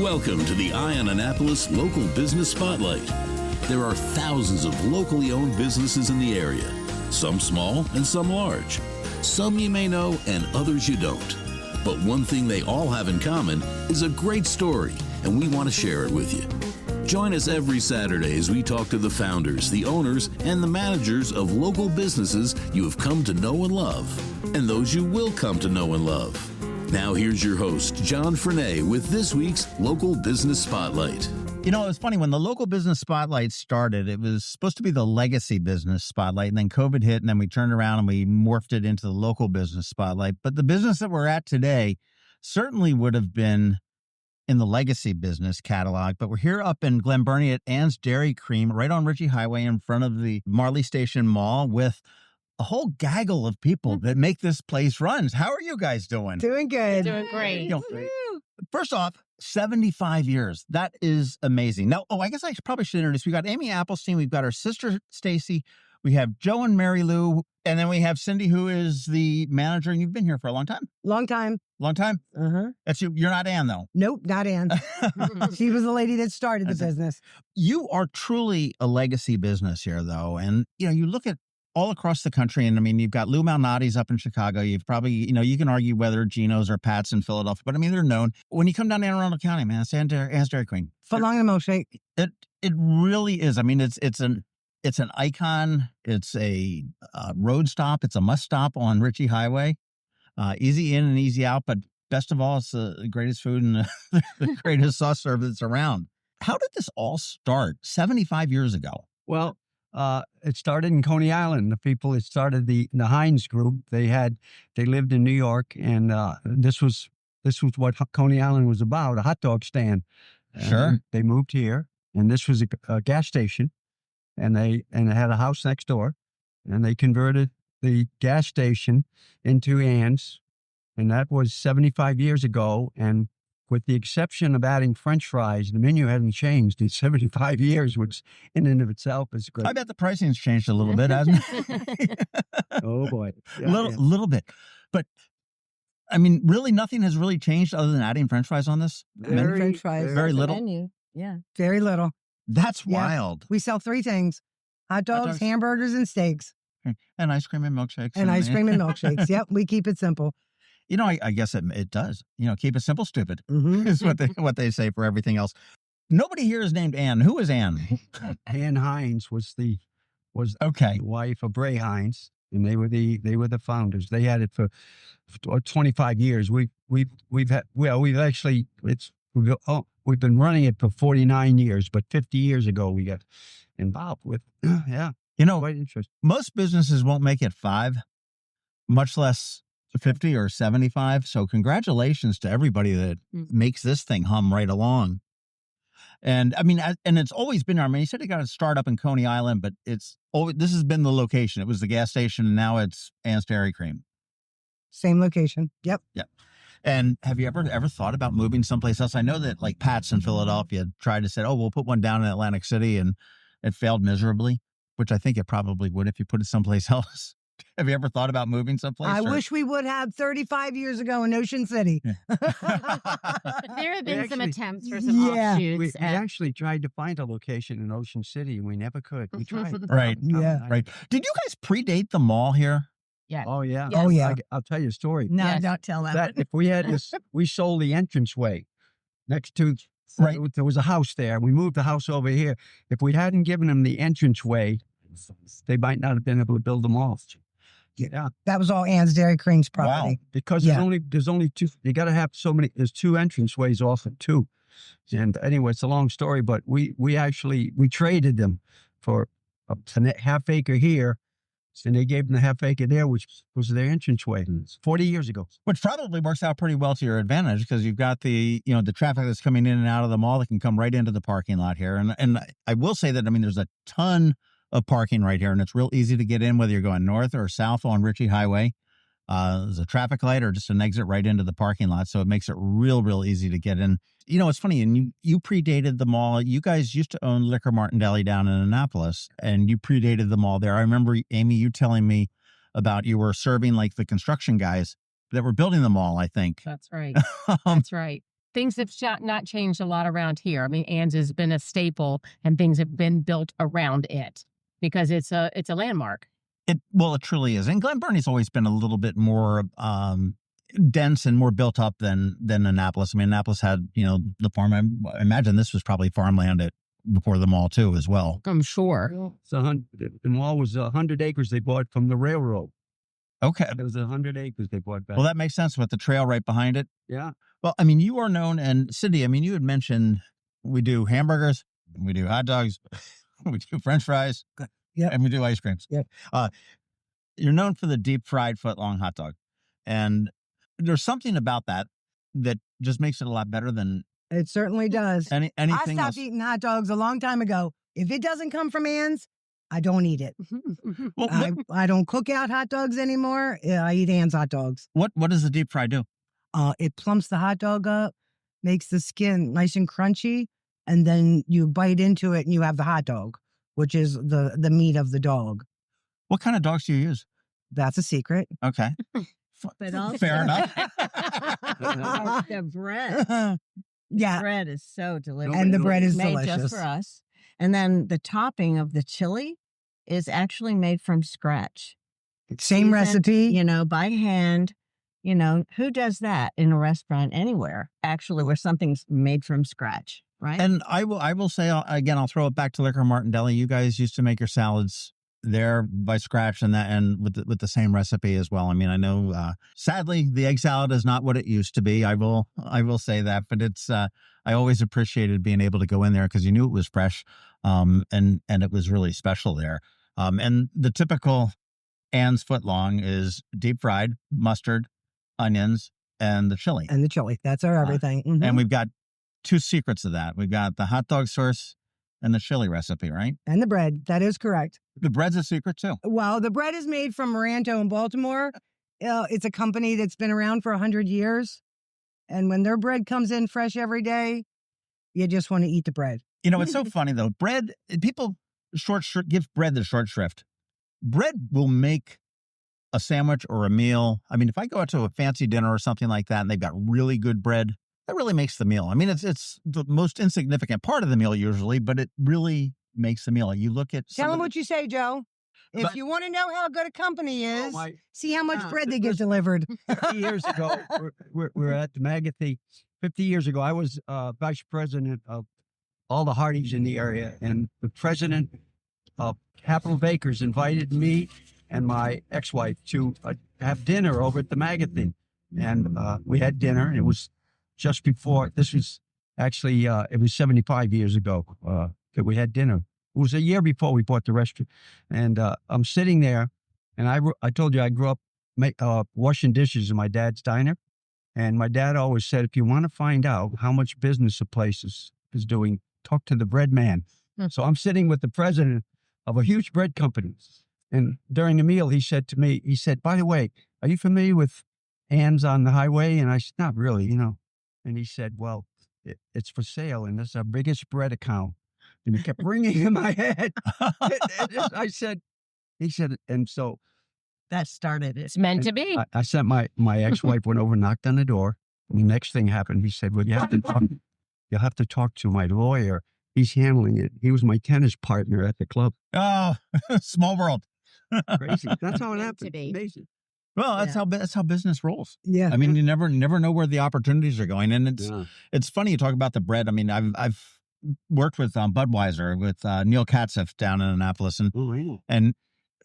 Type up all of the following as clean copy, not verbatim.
Welcome to the Eye on Annapolis Local Business Spotlight. There are thousands of locally owned businesses in the area, some small and some large. Some you may know and others you don't. But one thing they all have in common is a great story, and we want to share it with you. Join us every Saturday as we talk to the founders, the owners, and the managers of local businesses you have come to know and love, and those you will come to know and love. Now here's your host, John Frenaye, with this week's Local Business Spotlight. You know, it was funny. When the Local Business Spotlight started, it was supposed to be the Legacy Business Spotlight, and then COVID hit, and then we turned around and we morphed it into the Local Business Spotlight. But the business that we're at today certainly would have been in the Legacy Business catalog. But we're here up in Glen Burnie at Ann's Dari-Creme, right on Ritchie Highway in front of the Marley Station Mall, with a whole gaggle of people that make this place run. How are you guys doing? Doing good. Doing great. First off, 75 years. That is amazing. Now, I guess I probably should introduce. We got Amy Applestein. We've got our sister, Stacy. We have Joe and MaryLou. And then we have Cindy, who is the manager. And you've been here for a long time. Long time. Long time? Uh-huh. That's you. You're not Ann, though. Nope, not Ann. She was the lady that started the business. You are truly a legacy business here, though. And, you look at all across the country. And I mean, you've got Lou Malnati's up in Chicago. You've probably, you can argue whether Geno's or Pat's in Philadelphia, but I mean, they're known. When you come down to Anne Arundel County, man, it's Ann's Dari-Creme. Footlong and milkshake. It really is. I mean, it's an icon. It's a road stop. It's a must stop on Ritchie Highway. Easy in and easy out. But best of all, it's the greatest food and the greatest sauce serve that's around. How did this all start 75 years ago? Well, it started in Coney Island. The people that started the Heinz group, they lived in New York, and this was what Coney Island was about, a hot dog stand. Sure. They moved here, and this was a gas station, and they had a house next door, and they converted the gas station into Ann's, and that was 75 years ago. And with the exception of adding French fries, the menu hasn't changed in 75 years, which in and of itself is great. I bet the pricing's changed a little bit, hasn't it? Oh, boy. Yeah, little bit. But, I mean, really nothing has really changed other than adding French fries on this? French fries. Very little? Menu. Yeah. Very little. That's Yeah. wild. We sell three things: hot dogs, hamburgers, and steaks. And ice cream and milkshakes. And ice cream and milkshakes. Yep, we keep it simple. I guess it does. Keep it simple, stupid, Mm-hmm. is what they say for everything else. Nobody here is named Ann. Who is Ann? Ann Heinz was Okay. the wife of Ray Heinz, and they were the founders. They had it for 25 years. We've been running it for 49 years, but 50 years ago we got involved with quite interesting. Most businesses won't make it 5, much less 50 or 75. So congratulations to everybody that makes this thing hum right along. And I mean, and it's always been, you said it got to start up in Coney Island, but this has been the location. It was the gas station, and now it's Ann's Dari-Creme. Same location. Yep. Yeah. And have you ever thought about moving someplace else? I know that like Pat's in Philadelphia tried to say, we'll put one down in Atlantic City, and it failed miserably, which I think it probably would if you put it someplace else. Have you ever thought about moving someplace? I wish we would have 35 years ago in Ocean City. There have been some attempts for some offshoots. We actually tried to find a location in Ocean City, and we never could. We tried. Right. Yeah. Right. Did you guys predate the mall here? Yeah. Oh, yeah. Oh, yeah. I'll tell you a story. No, Yes. don't tell that. That if we had this, we sold the entranceway next to, Right. There was a house there. We moved the house over here. If we hadn't given them the entranceway, they might not have been able to build the mall. Yeah, That was all Ann's Dari-Creme's property. because there's only two. You got to have so many. There's 2 entranceways off of 2. And anyway, it's a long story, but we traded them for a half acre here. And they gave them the half acre there, which was their entranceway 40 years ago. Which probably works out pretty well to your advantage, because you've got the traffic that's coming in and out of the mall that can come right into the parking lot here. And I will say that, there's a ton of parking right here, and it's real easy to get in, whether you're going north or south on Ritchie Highway. There's a traffic light or just an exit right into the parking lot. So it makes it real easy to get in. It's funny, and you predated the mall. You guys used to own Liquor Mart and Deli down in Annapolis, and you predated the mall there. I remember, Amy, you telling me about you were serving like the construction guys that were building the mall, I think. That's right. That's right. things have not changed a lot around here. I mean, Ann's has been a staple, and things have been built around it because it's a landmark. It truly is. And Glen Burnie's always been a little bit more dense and more built up than Annapolis. I mean, Annapolis had, the farm. I imagine this was probably farmland before the mall too, as well. I'm sure. The mall was 100 acres they bought from the railroad. Okay. It was 100 acres they bought back. Well, that makes sense with the trail right behind it. Yeah. Well, I mean, you are known, and Cindy, I mean, you had mentioned we do hamburgers, we do hot dogs, we do French fries, and we do ice creams. Yep. You're known for the deep fried foot-long hot dog. And there's something about that just makes it a lot better than It certainly does. anything I stopped else. eating hot dogs a long time ago. If it doesn't come from Ann's, I don't eat it. Well, I don't cook out hot dogs anymore. I eat Ann's hot dogs. what does the deep fry do? It plumps the hot dog up, makes the skin nice and crunchy, and then you bite into it and you have the hot dog, which is the meat of the dog. What kind of dogs do you use? That's a secret. Okay. But also, Fair enough. the bread. Yeah. Bread is so delicious. And the bread is made delicious. just for us. And then the topping of the chili is actually made from scratch. Same Seasoned, recipe. by hand. Who does that in a restaurant anywhere? Actually, where something's made from scratch, right? And I will say, again, I'll throw it back to Liquor Mart and Deli. You guys used to make your salads there by scratch and with the same recipe as well. I mean, I know, sadly, the egg salad is not what it used to be. I will say that, but it's, I always appreciated being able to go in there because you knew it was fresh, and it was really special there. And the typical Ann's footlong is deep fried, mustard, onions, and the chili. And the chili. That's our everything. Mhm. And we've got two secrets of that. We've got the hot dog sauce and the chili recipe, right? And the bread. That is correct. The bread's a secret too. Well, the bread is made from Maranto in Baltimore. It's a company that's been around for 100 years. And when their bread comes in fresh every day, you just want to eat the bread. It's so funny though. Bread, people give bread the short shrift. Bread will make a sandwich or a meal. I mean, if I go out to a fancy dinner or something like that and they've got really good bread, that really makes the meal. I mean, it's the most insignificant part of the meal usually, but it really makes the meal. You look at Tell them what you say, Joe. If you want to know how good a company is, see how much bread they get delivered. 50 years ago, we're at the Magathy. 50 years ago, I was vice president of all the Hardee's in the area, and the president of Capital Bakers invited me and my ex-wife to have dinner over at the Magathy. And we had dinner, and it was just before, this was actually, it was 75 years ago that we had dinner. It was a year before we bought the restaurant. And I'm sitting there, and I told you I grew up washing dishes in my dad's diner. And my dad always said, if you want to find out how much business a place is doing, talk to the bread man. So I'm sitting with the president of a huge bread company. And during the meal, he said to me, by the way, are you familiar with Ann's on the highway? And I said, not really, And he said, well, it's for sale, and it's our biggest bread account. And it kept ringing in my head. He said, and so that started it. It's meant to be. I sent my ex-wife went over, knocked on the door. And the next thing happened, he said, well, you'll have to talk to my lawyer. He's handling it. He was my tennis partner at the club. Oh, small world. Crazy. That's how it Meant to happened. be. Amazing. Well, that's how business rolls. Yeah. I mean, you never know where the opportunities are going. And it's funny you talk about the bread. I mean, I've worked with Budweiser with Neil Katzeff down in Annapolis, and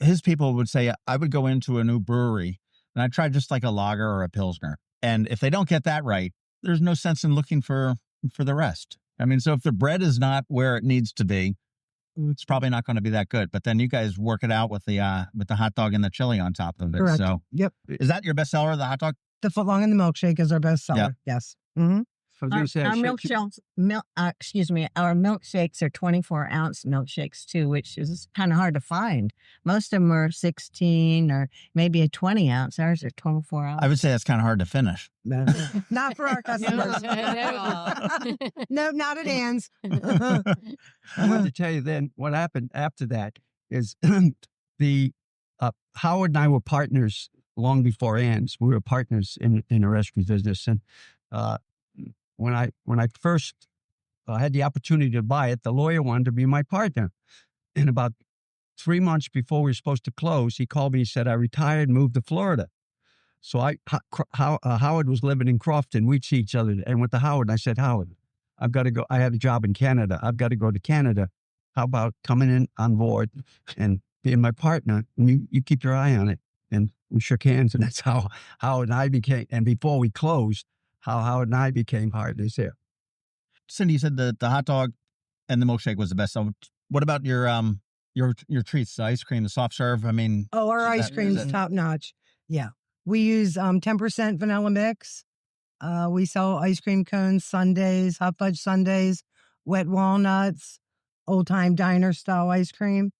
his people would say I would go into a new brewery and I try just like a lager or a pilsner, and if they don't get that right, there's no sense in looking for the rest. I mean, so if the bread is not where it needs to be, it's probably not going to be that good. But then you guys work it out with the hot dog and the chili on top of it. Correct. So Yep. Is that your best seller, the hot dog? The footlong and the milkshake is our best seller. Yeah. Yes. Mm-hmm. I was going to say, Our milkshakes are 24-ounce milkshakes too, which is kind of hard to find. Most of them are 16 or maybe a 20-ounce. Ours are 24 ounce. I would say that's kind of hard to finish. Not for our customers. No, not at Ann's. I want to tell you then what happened after that is the Howard and I were partners long before Ann's. We were partners in the restaurant business, and when I first had the opportunity to buy it, the lawyer wanted to be my partner. And about 3 months before we were supposed to close, he called me and said, I retired and moved to Florida. So Howard was living in Crofton. We'd see each other and went to Howard. And I said, Howard, I've got to go. I had a job in Canada. I've got to go to Canada. How about coming in on board and being my partner? And you keep your eye on it. And we shook hands, and that's how Howard and I became. And before we closed, how Howard and I became partners here. Cindy, you said the hot dog and the milkshake was the best. So what about your treats, the ice cream, the soft serve? I mean, our ice cream's top notch. Yeah. We use 10% vanilla mix. We sell ice cream cones, sundaes, hot fudge sundaes, wet walnuts, old time diner style ice cream.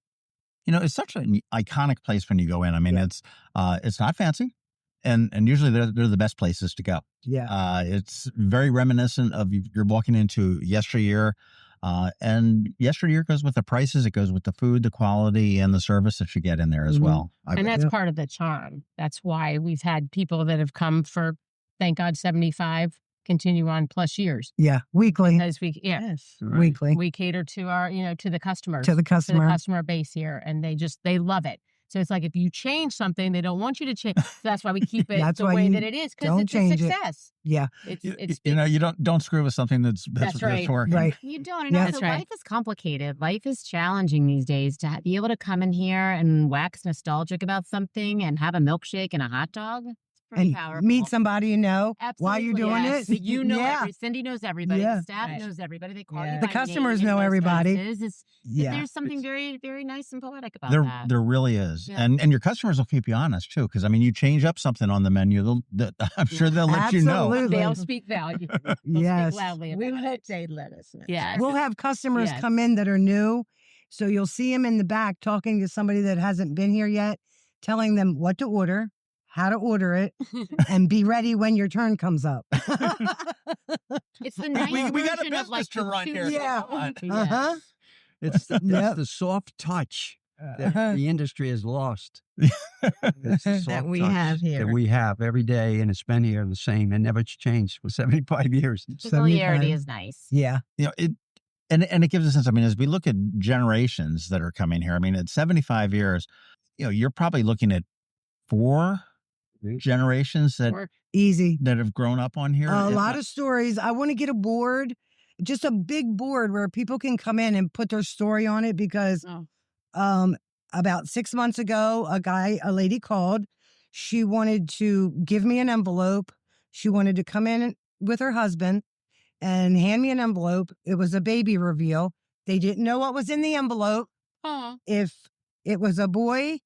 You know, it's such an iconic place when you go in. I mean, it's not fancy, and usually they're the best places to go. Yeah. It's very reminiscent of you're walking into yesteryear. And yesteryear goes with the prices, it goes with the food, the quality, and the service that you get in there as well. And that's part of the charm. That's why we've had people that have come for, thank God, 75, continue on plus years. Yeah, weekly. Because Weekly. We cater to our, to the customers. To the customer base here. And they love it. So it's like if you change something, they don't want you to change. So that's why we keep it the way that it is, because it's a success. Yeah. It's you don't screw with something that's right. working. Right. You don't. And also, life is complicated. Life is challenging these days. To be able to come in here and wax nostalgic about something and have a milkshake and a hot dog. Pretty and powerful. Meet somebody you know while you're doing it. You know Cindy knows everybody. Yeah. The staff knows everybody. They call you the by customers name know in most everybody. cases. There's something very, very nice and poetic about that. There really is. Yeah. And your customers will keep you honest too, because I mean, you change up something on the menu, I'm sure they'll let you know. They'll speak value. Yes. Speak loudly about We hope they let us know. Yeah. We'll have customers come in that are new. So you'll see them in the back talking to somebody that hasn't been here yet, telling them what to order, how to order it, and be ready when your turn comes up. It's the nice we got a version of business to run here. Yeah. Uh-huh. It's the soft touch that the industry has lost. That we have here. That we have every day, and it's been here the same and never changed for 75 years. Familiarity is nice. Yeah. You know, it gives a sense. I mean, as we look at generations that are coming here, I mean, at 75 years, you're probably looking at 4 generations that have grown up on here. A lot of stories. I want to get a board, just a big board where people can come in and put their story on it, because about 6 months ago, a lady called. She wanted to give me an envelope. She wanted to come in with her husband and hand me an envelope. It was a baby reveal. They didn't know what was in the envelope. If it was a boy,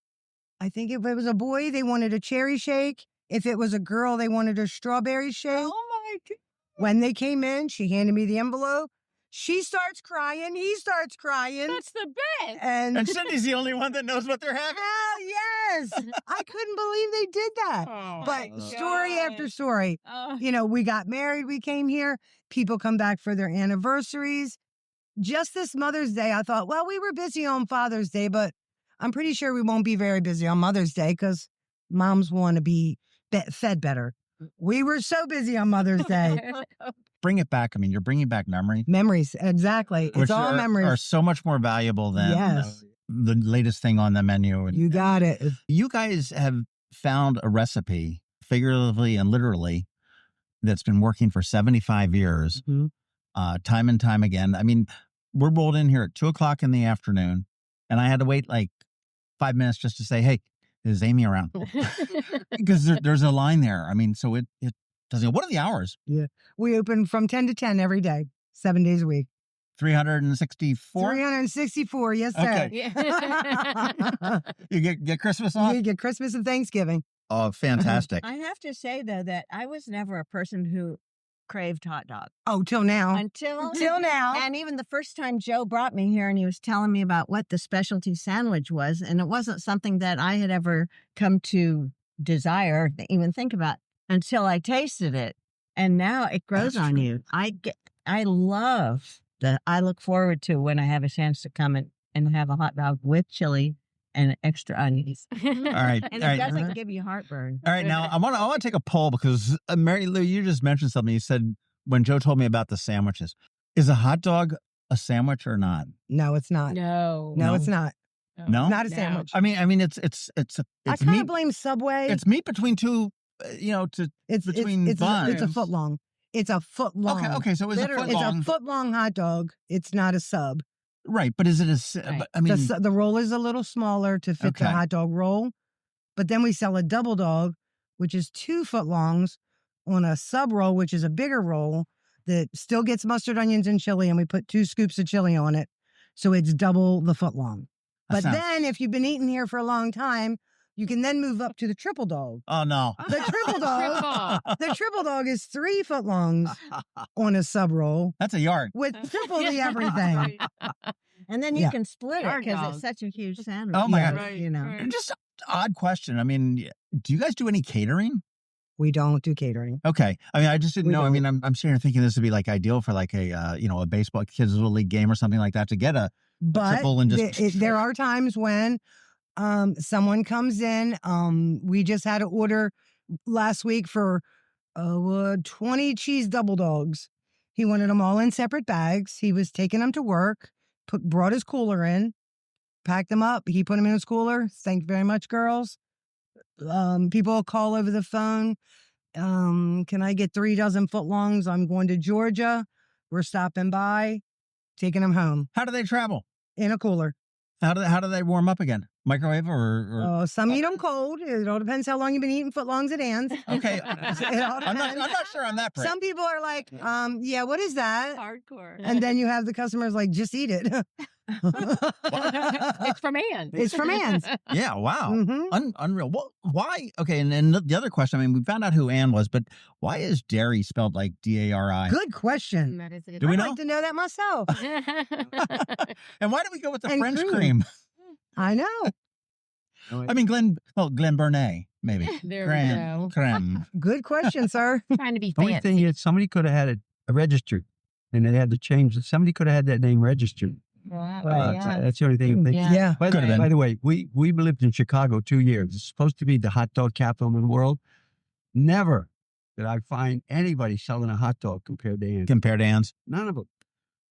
I think if it was a boy, they wanted a cherry shake. If it was a girl, they wanted a strawberry shake. Oh my God. When they came in, she handed me the envelope. She starts crying. He starts crying. That's the best. And Cindy's the only one that knows what they're having. Hell yes. I couldn't believe they did that. Oh, but story after story. We got married. We came here. People come back for their anniversaries. Just this Mother's Day, I thought, well, we were busy on Father's Day, but I'm pretty sure we won't be very busy on Mother's Day because moms want to be fed better. We were so busy on Mother's Day. Bring it back. I mean, you're bringing back memory. Memories, exactly. Which it's all memories. Are so much more valuable than the latest thing on the menu. You got it. You guys have found a recipe, figuratively and literally, that's been working for 75 years, time and time again. I mean, we're rolled in here at 2:00 in the afternoon, and I had to wait like 5 minutes just to say, hey, is Amy around? Because there's a line there. I mean, so it doesn't. What are the hours? Yeah. We open from 10 to 10 every day, 7 days a week. 364? 364, yes, sir. Okay. You get Christmas off? You get Christmas and Thanksgiving. Oh, fantastic. I have to say, though, that I was never a person who craved hot dog. Oh, till now. Until now. And even the first time Joe brought me here and he was telling me about what the specialty sandwich was, and it wasn't something that I had ever come to desire, to even think about, until I tasted it. And now it grows on you. I look forward to when I have a chance to come and have a hot dog with chili and extra onions. All right. And it doesn't give you heartburn. All right. Now, I want to take a poll because, MaryLou, you just mentioned something. You said when Joe told me about the sandwiches. Is a hot dog a sandwich or not? No, it's not. No, it's not. No, not a sandwich. I mean, it's I kind of blame Subway. It's meat between two, between buns. It's a foot long. It's a foot long. Okay. So it's a foot long. It's a foot long hot dog. It's not a sub. Right, but is it a? Right. I mean, the roll is a little smaller to fit the hot dog roll, but then we sell a double dog, which is 2 foot longs, on a sub roll, which is a bigger roll that still gets mustard, onions, and chili, and we put 2 scoops of chili on it, so it's double the foot long. But then, if you've been eating here for a long time, you can then move up to the triple dog. Oh no, the triple dog. The triple dog is 3 foot longs on a sub roll. That's a yard with triple the everything. And then you can split it because it's such a huge sandwich. Oh my God! Right. Just an odd question. I mean, do you guys do any catering? We don't do catering. Okay. I mean, I just didn't know. I mean, I'm sitting here thinking this would be like ideal for like a baseball kids little league game or something like that to get a triple and just. There are times when someone comes in. We just had an order last week for 20 cheese double dogs. He wanted them all in separate bags. He was taking them to work, brought his cooler in, packed them up. He put them in his cooler. Thank you very much, girls. People call over the phone. Can I get 3 dozen foot longs? I'm going to Georgia. We're stopping by, taking them home. How do they travel? In a cooler. How do they warm up again? Microwave or? Some eat them cold. It all depends how long you've been eating foot longs at Ann's. Okay. I'm not sure on that part. Some people are like, what is that? Hardcore. And then you have the customers like, just eat it. It's from Ann's. It's from Ann's. Yeah, wow. Mm-hmm. Unreal. Well, why? Okay, and the other question, I mean, we found out who Ann was, but why is Dari spelled like Dari? Good question. That is a good Do we know? I'd like to know that myself. And why do we go with the And French cream. cream? I know. I mean, Glen Burnie, maybe. There we go. Creme. Good question, sir. Trying to be The only fancy. thing is, somebody could have had it registered, and they had to change it. Somebody could have had that name registered. That's the only thing I'm thinking. Yeah. By the way, we lived in Chicago 2 years. It's supposed to be the hot dog capital of the world. Never did I find anybody selling a hot dog compared to Ann's. Compared to Ann's. None of them.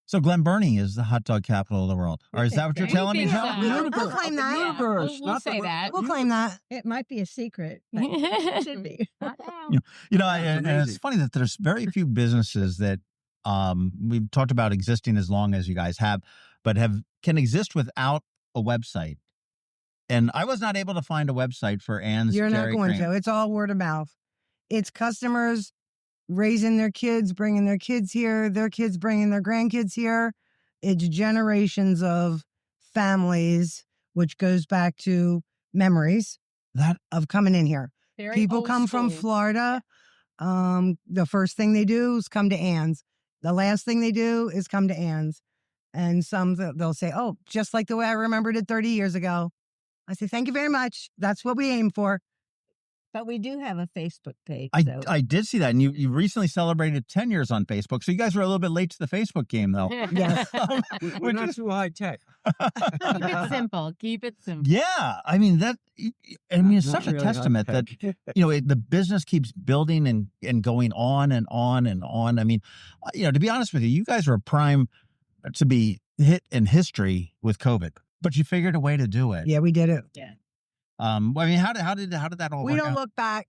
So Glen Burnie is the hot dog capital of the world. Or is that what you're telling me? So. We'll claim that. Yeah, we'll say that. We'll claim that. It might be a secret. But it should be. And it's funny that there's very few businesses that we've talked about existing as long as you guys have, but can exist without a website. And I was not able to find a website for Ann's. You're not going Dari-Creme. to. It's all word of mouth. It's customers raising their kids, bringing their kids here, their kids bringing their grandkids here. It's generations of families, which goes back to memories of coming in here. Very People come from Florida. The first thing they do is come to Ann's. The last thing they do is come to Ann's. And some, they'll say, oh, just like the way I remembered it 30 years ago. I say, thank you very much. That's what we aim for. But we do have a Facebook page. I did see that. And you recently celebrated 10 years on Facebook. So you guys were a little bit late to the Facebook game, though. Yes. We're not too high tech. Keep it simple. Keep it simple. Yeah. I mean, it's such a really testament that, the business keeps building and going on and on and on. I mean, to be honest with you, you guys were prime to be hit in history with COVID, but you figured a way to do it. Yeah, we did it. Yeah. I mean, how did that all We work don't out? look back.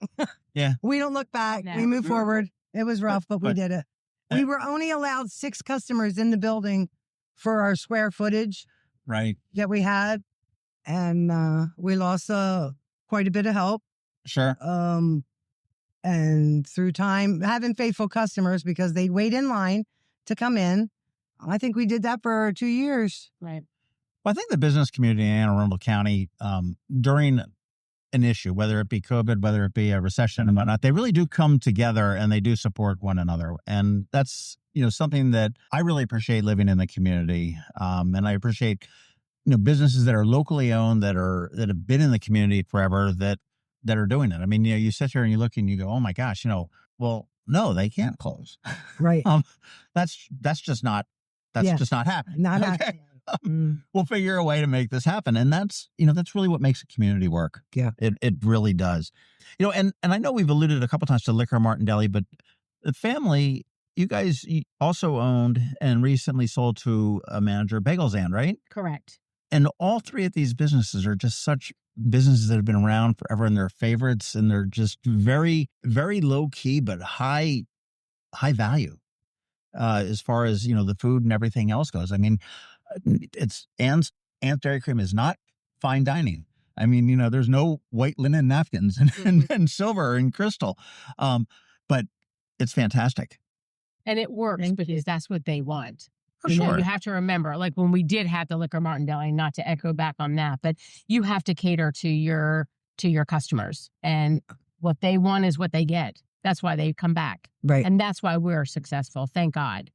Yeah. We don't look back. No. We move forward. It was rough, but we did it. We were only allowed 6 customers in the building for our square footage Right. that we had. And we lost quite a bit of help. Sure. And through time, having faithful customers because they wait in line to come in. I think we did that for 2 years. Right. Well, I think the business community in Anne Arundel County, during an issue, whether it be COVID, whether it be a recession and whatnot, they really do come together and they do support one another. And that's, something that I really appreciate living in the community. And I appreciate, businesses that are locally owned, that have been in the community forever, that are doing it. I mean, you sit here and you look and you go, oh my gosh, well, no, they can't close. Right. That's just not happening. Not Okay. happening. We'll figure a way to make this happen. And that's really what makes a community work. Yeah. It really does. And I know we've alluded a couple times to Liquor Mart and Deli, but the family you guys also owned and recently sold to a manager, Bagels Ann, right? Correct. And all three of these businesses are just such businesses that have been around forever, and they're favorites, and they're just very, very low key, but high value as far as, the food and everything else goes. I mean, it's Ann's Dari-Creme is not fine dining. I mean, there's no white linen napkins and silver and crystal, but it's fantastic. And it works because that's what they want. For sure. You have to remember, like when we did have the Liquor Mart Deli, not to echo back on that, but you have to cater to your customers, and what they want is what they get. That's why they come back. Right. And that's why we're successful, thank God,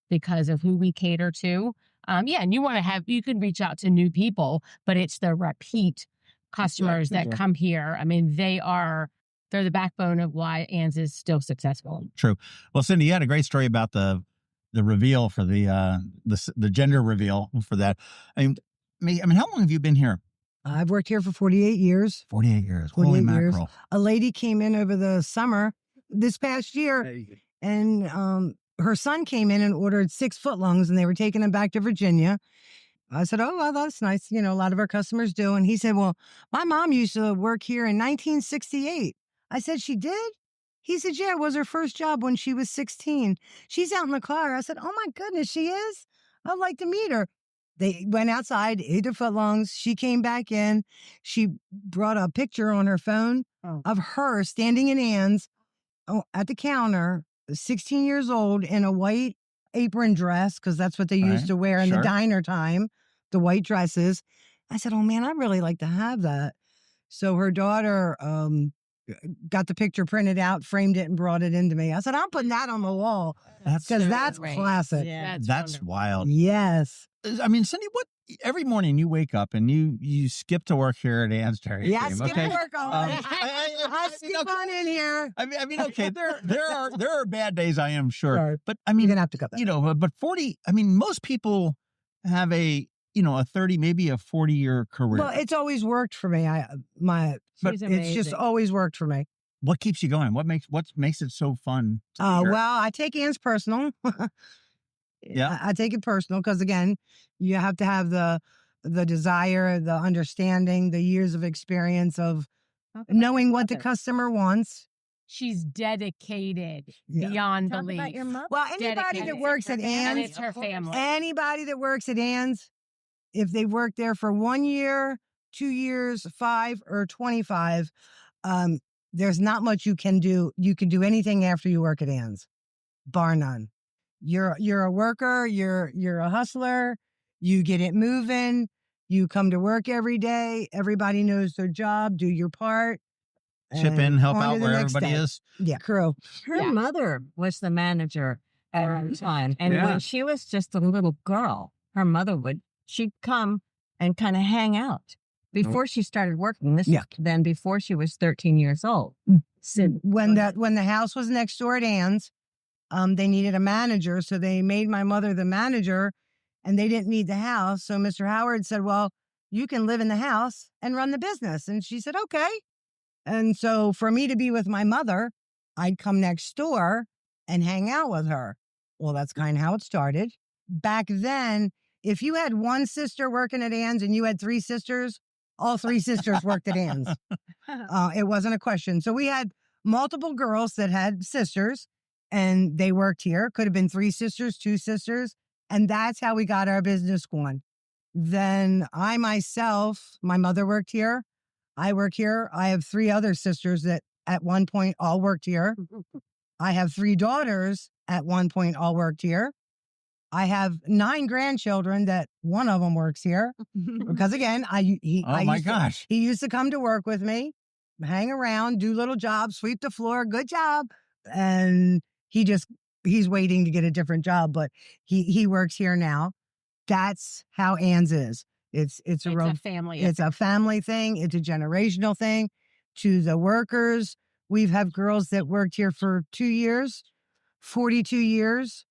because of who we cater to. And you can reach out to new people, but it's the repeat customers that come here. I mean, they're the backbone of why Ann's is still successful. True. Well, Cindy, you had a great story about the reveal for the gender reveal for that. I mean, how long have you been here? I've worked here for 48 years. 48 years. 48 Holy years. mackerel. A lady came in over the summer this past year, and her son came in and ordered 6 footlongs, and they were taking them back to Virginia. I said, oh, well, that's nice. A lot of our customers do. And he said, well, my mom used to work here in 1968. I said, she did? He said, yeah, it was her first job when she was 16. She's out in the car. I said, oh, my goodness, she is? I'd like to meet her. They went outside, ate their footlongs. She came back in. She brought a picture on her phone of her standing in Ann's at the counter, 16 years old, in a white apron dress, because that's what they used to wear in the diner time, the white dresses. I said, oh, man, I'd really like to have that. So her daughter got the picture printed out, framed it, and brought it into me. I said, I'm putting that on the wall because that's classic. Yeah, that's wild. Yes. I mean, Cindy, every morning you wake up and you skip to work here at Ann's Dari-Creme. Yeah, I skip to work I skip on in here. I mean, okay, there are bad days, I am sure. Sorry. But I mean, you're gonna have to cut that. But 40, I mean, most people have a 30, maybe a 40-year career. Well, it's always worked for me. It's just always worked for me. What keeps you going? What makes it so fun? Well, I take Ann's personal. Yeah, I take it personal because, again, you have to have the desire, the understanding, the years of experience of knowing what the customer wants. She's dedicated beyond Talk belief. about your mother. Well, anybody that works at Ann's, and it's her family. Anybody that works at Ann's, if they've worked there for 1 year, 2 years, 5, or 25, there's not much you can do. You can do anything after you work at Ann's, bar none. You're a worker. You're a hustler. You get it moving. You come to work every day. Everybody knows their job. Do your part. Chip in, help out where everybody is. Yeah, crew. Her mother was the manager at her time, and when she was just a little girl, her mother she'd come and kind of hang out before she started working. This was then before she was 13 years old. So when the house was next door at Ann's, they needed a manager, so they made my mother the manager, and they didn't need the house. So Mr. Howard said, well, you can live in the house and run the business. And she said, okay. And so for me to be with my mother, I'd come next door and hang out with her. Well, that's kind of how it started. Back then, if you had one sister working at Ann's and you had 3 sisters, all 3 sisters worked at Ann's. It wasn't a question. So we had multiple girls that had sisters, and they worked here. Could have been 3 sisters, 2 sisters. And that's how we got our business going. Then I myself, my mother worked here. I work here. I have 3 other sisters that at one point all worked here. I have 3 daughters at one point all worked here. I have 9 grandchildren that one of them works here. Because again, he used to come to work with me, hang around, do little jobs, sweep the floor, good job. And he's waiting to get a different job, but he works here now. That's how Ann's is. It's a family. It's a family thing. It's a generational thing. To the workers, we've had girls that worked here for 2 years, 42 years,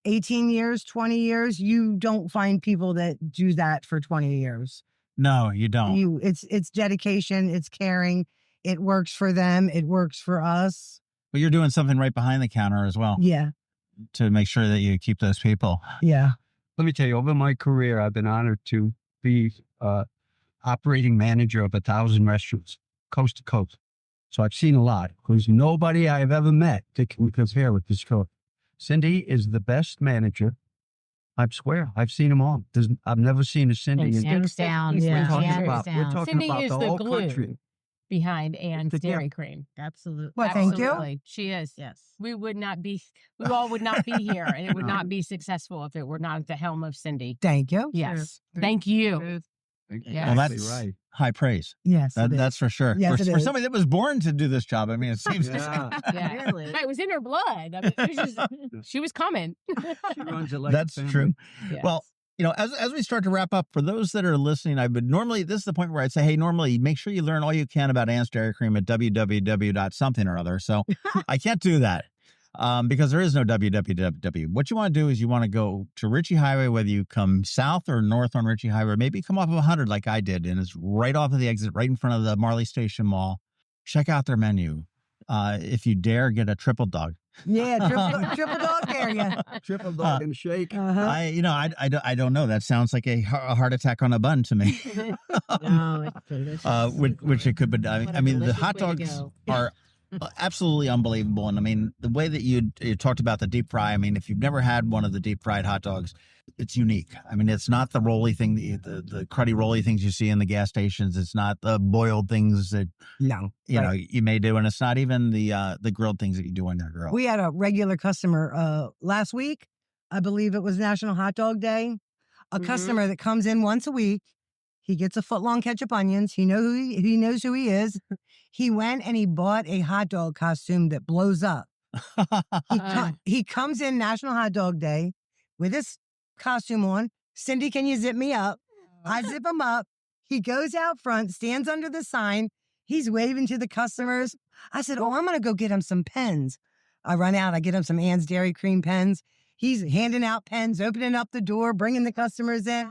18 years, 20 years. You don't find people that do that for 20 years. No, you don't. It's dedication. It's caring. It works for them. It works for us. But you're doing something right behind the counter as well. Yeah. to make sure that you keep those people. Yeah. Let me tell you, over my career, I've been honored to be operating manager of 1,000 restaurants, coast to coast. So I've seen a lot. There's nobody I've ever met that can compare with this coach. Cindy is the best manager. I swear, I've seen them all. I've never seen a Cindy. Hands down. Yeah. We're talking Cindy about is the the whole glue. country. Behind Anne's the gift. Dairy-Creme. Absolutely. Well, thank you. Absolutely. She is. Yes. We all would not be here, and it would not be successful if it were not at the helm of Cindy. Thank you. Yes. Thank you. Well, that's right. high praise. Yes. That's for sure. Yes, for it is. somebody that was born to do this job, I mean, it seems. Yeah. Yeah. Really? It was in her blood. I mean, she was coming. She runs it like That's a family. true. Yes. Well, as we start to wrap up, for those that are listening, this is the point where I'd say, hey, normally make sure you learn all you can about Anne's Dairy-Creme at www.something or other. So I can't do that because there is no www. What you want to do is you want to go to Ritchie Highway, whether you come south or north on Ritchie Highway, maybe come off of 100 like I did, and it's right off of the exit, right in front of the Marley Station Mall. Check out their menu. If you dare, get a triple dog. Yeah, triple dog area. Triple dog and shake. Uh-huh. I don't know. That sounds like a heart attack on a bun to me. No, it's delicious. Which it could, but What a I mean, the delicious hot way to dogs go. are absolutely unbelievable. And I mean, the way that you talked about the deep fry, I mean, if you've never had one of the deep fried hot dogs, it's unique. I mean, it's not the rolly thing, the cruddy rolly things you see in the gas stations. It's not the boiled things that you may do, and it's not even the grilled things that you do on your grill. We had a regular customer last week. I believe it was National Hot Dog Day. A customer that comes in once a week. He gets a foot-long ketchup onions. He knows who he is. He went and he bought a hot dog costume that blows up. He comes in National Hot Dog Day with his costume on. Cindy, can you zip me up? I zip him up. He goes out front, stands under the sign. He's waving to the customers. I said, I'm going to go get him some pens. I run out. I get him some Anne's Dairy-Creme pens. He's handing out pens, opening up the door, bringing the customers in.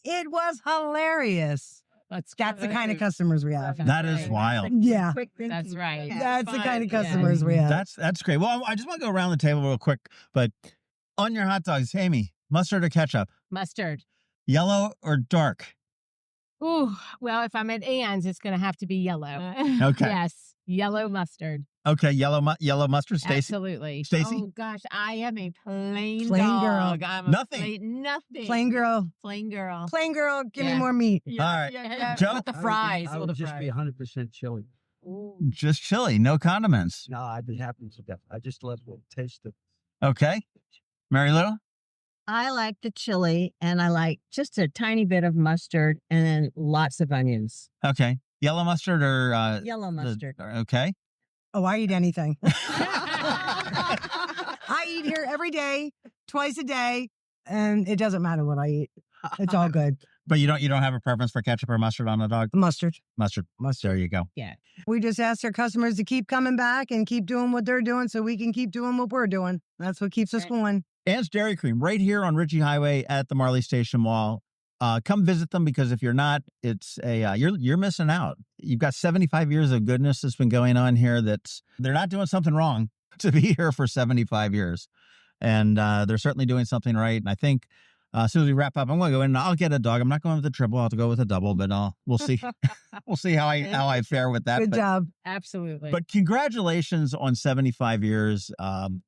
It was hilarious. That's the kind of customers we have. That is wild. Yeah. That's right. That's the kind of customers we have. That's great. Well, I just want to go around the table real quick, but on your hot dogs, Amy, mustard or ketchup? Mustard. Yellow or dark? Ooh, well, if I'm at Anne's, it's going to have to be yellow. Okay. Yes, yellow mustard. Okay, yellow mustard, Stacy. Absolutely. Stacy? Oh gosh, I am a plain Plain dog. girl. I'm a Nothing. nothing. Plain girl. Plain girl. Plain girl, give me Yeah. more meat. All right. Yeah. Joe? With the fries. I with would the just be fries. 100% chili. Just chili, no condiments. No, I'd be happy to death. I just love the taste of. Okay. MaryLou? I like the chili, and I like just a tiny bit of mustard, and then lots of onions. Okay. Yellow mustard or Yellow mustard. Okay. Oh, I eat anything. I eat here every day, twice a day, and it doesn't matter what I eat. It's all good. But you don't have a preference for ketchup or mustard on a dog? Mustard. Mustard. There you go. Yeah. We just ask our customers to keep coming back and keep doing what they're doing so we can keep doing what we're doing. That's what keeps us going. Anne's Dairy-Creme right here on Ritchie Highway at the Marley Station Mall. Come visit them, because if you're not, it's you're missing out. You've got 75 years of goodness that's been going on here. They're not doing something wrong to be here for 75 years, and they're certainly doing something right. And I think as soon as we wrap up, I'm going to go in and I'll get a dog. I'm not going with the triple. I'll have to go with a double, but we'll see. We'll see how I fare with that. Good job. Absolutely. But congratulations on 75 years.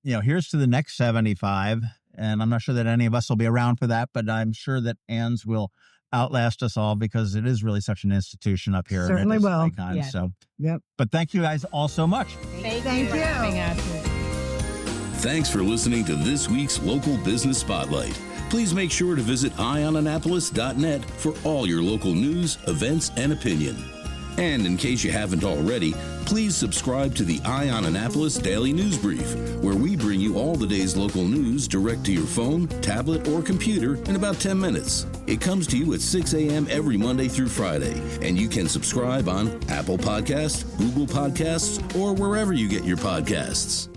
Here's to the next 75. And I'm not sure that any of us will be around for that, but I'm sure that Anne's will outlast us all, because it is really such an institution up here. Certainly and it is will. icon, Yeah. So, Yep. But thank you guys all so much. Thank you for you. having us. Thanks for listening to this week's Local Business Spotlight. Please make sure to visit eyeonannapolis.net for all your local news, events, and opinion. And in case you haven't already, please subscribe to the Eye on Annapolis Daily News Brief, where we bring you all the day's local news direct to your phone, tablet, or computer in about 10 minutes. It comes to you at 6 a.m. every Monday through Friday, and you can subscribe on Apple Podcasts, Google Podcasts, or wherever you get your podcasts.